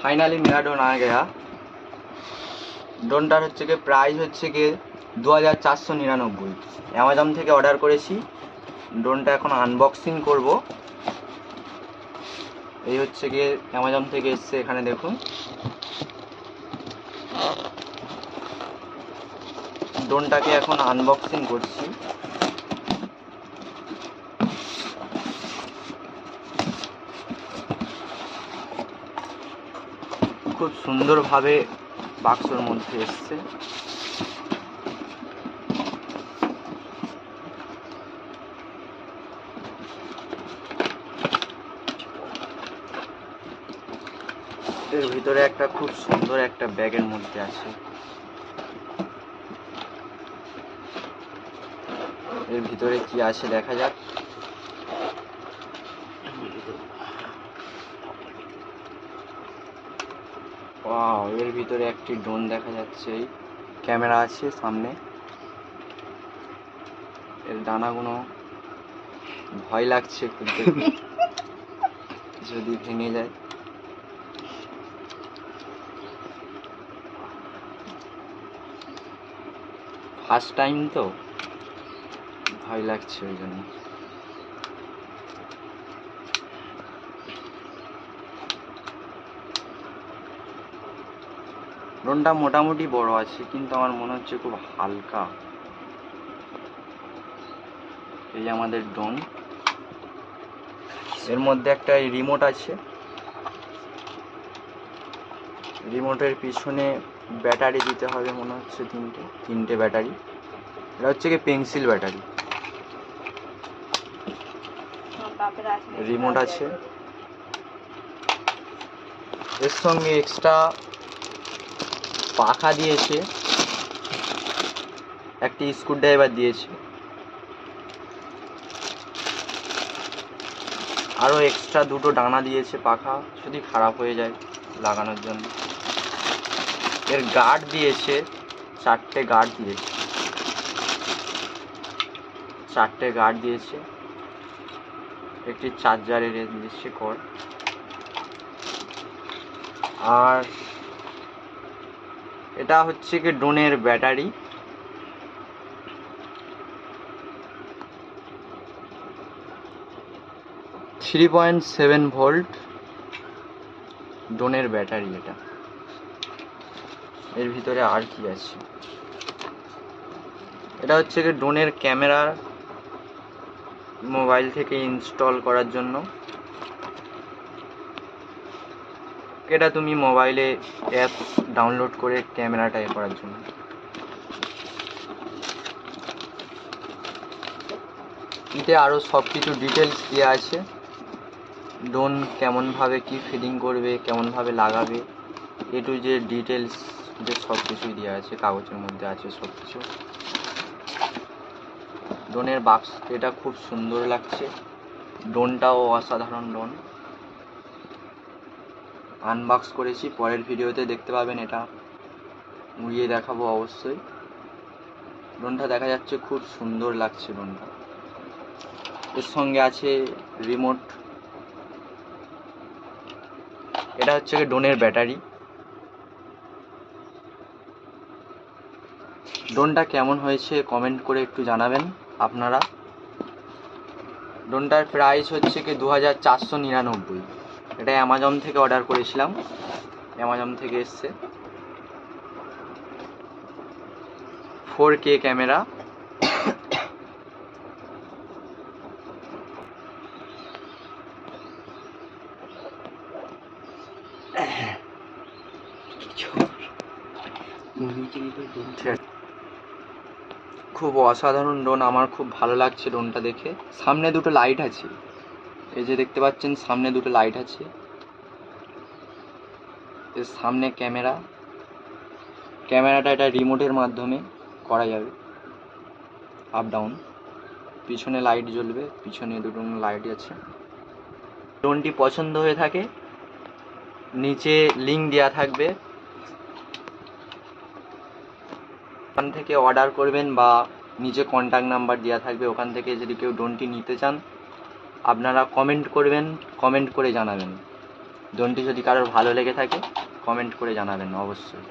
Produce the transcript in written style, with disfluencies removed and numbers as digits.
Finally मेरा drone आ गया। ड्रोनटार হচ্ছে কি প্রাইস হচ্ছে কি 2499 অ্যামাজন থেকে অর্ডার করেছি। ड्रोनটা এখন আনবক্সিং করব। এই হচ্ছে কি অ্যামাজন থেকে এসেছে, এখানে দেখুন। ड्रोनটাকে এখন আনবক্সিং করছি। খুব সুন্দরভাবে বাক্সের মধ্যে এসছে। এর ভিতরে একটা খুব সুন্দর একটা ব্যাগের মধ্যে আছে। এর ভিতরে কি আছে দেখা যাক। ওয়াও, এর ভিতরে একটি ড্রোন দেখা যাচ্ছে। ক্যামেরা আছে সামনে। এর ডানাগুলো ভয় লাগছে খুব দেখে, যদি ভেঙে যায়। ফার্স্ট টাইম তো ভয় লাগছে, ওই জন্য। ড্রোনটা মোটামুটি বড় আছে, কিন্তু আমার মনে হচ্ছে খুব হালকা। এই আমাদের ড্রোন। এর মধ্যে একটা রিমোট আছে। রিমোটের পিছনে ব্যাটারি দিতে হবে মনে হচ্ছে, তিনটে ব্যাটারি। এটা হচ্ছে কি পেন্সিল ব্যাটারি। রিমোট আছে। এর সঙ্গে এক্সট্রা পাখা দিয়েছে, একটি স্ক্রুড্রাইভার দিয়েছে, আরও এক্সট্রা দুটো ডানা দিয়েছে পাখা যদি খারাপ হয়ে যায় লাগানোর জন্য। এর গার্ড দিয়েছে, চারটে গার্ড দিয়েছে। একটি চার্জারের দিয়েছে কর। আর এটা হচ্ছে কি ড্রোনের ব্যাটারি। থ্রি 3.7 ভোল্ট ড্রোনের ব্যাটারি এটা। এর ভিতরে আর কি আছে? এটা হচ্ছে কি ড্রোনের ক্যামেরা মোবাইল থেকে ইনস্টল করার জন্য। এটা তুমি মোবাইলে অ্যাপ ডাউনলোড করে ক্যামেরাটা করার জন্য। এতে আরও সব কিছু ডিটেলস দেওয়া আছে। ড্রোন কেমনভাবে কি ফিডিং করবে, কেমনভাবে লাগাবে, এ টু যে ডিটেলস যে সব কিছুই দেওয়া আছে, কাগজের মধ্যে আছে সব কিছু। ড্রোনের বাক্স এটা খুব সুন্দর লাগছে। ড্রোনটাও অসাধারণ ড্রোন। আনবক্স করেছি, পরের ভিডিওতে দেখতে পাবেন। এটা উড়িয়ে দেখাবো অবশ্যই। ড্রোনটা দেখা যাচ্ছে খুব সুন্দর লাগছে ড্রোনটা। এর সঙ্গে আছে রিমোট। এটা হচ্ছে ড্রোনের ব্যাটারি। ড্রোনটা কেমন হয়েছে কমেন্ট করে একটু জানাবেন আপনারা। ড্রোনটার প্রাইস হচ্ছে কি 2499। এটা অ্যামাজন থেকে অর্ডার করেছিলাম, অ্যামাজন থেকে এসছে। 4K camera. খুব অসাধারণ ড্রোন, আমার খুব ভালো লাগছে ড্রোনটা দেখে। সামনে দুটো লাইট আছে, এই যে দেখতে পাচ্ছেন সামনে দুটো লাইট আছে। এর সামনে ক্যামেরাটা এটা রিমোটের মাধ্যমে করা যাবে, আপ ডাউন। পিছনে লাইট জ্বলবে, পিছনে দুটো লাইট আছে। ড্রোনটি পছন্দ হয়ে থাকে নিচে লিঙ্ক দেওয়া থাকবে, ওখান থেকে অর্ডার করবেন, বা নিচে কন্ট্যাক্ট নাম্বার দেওয়া থাকবে, ওখান থেকে যদি কেউ ড্রোনটি নিতে চান আপনারা কমেন্ট করবেন, কমেন্ট করে জানাবেন। ড্রোনটি যদি কারোর ভালো লেগে থাকে কমেন্ট করে জানাবেন অবশ্যই।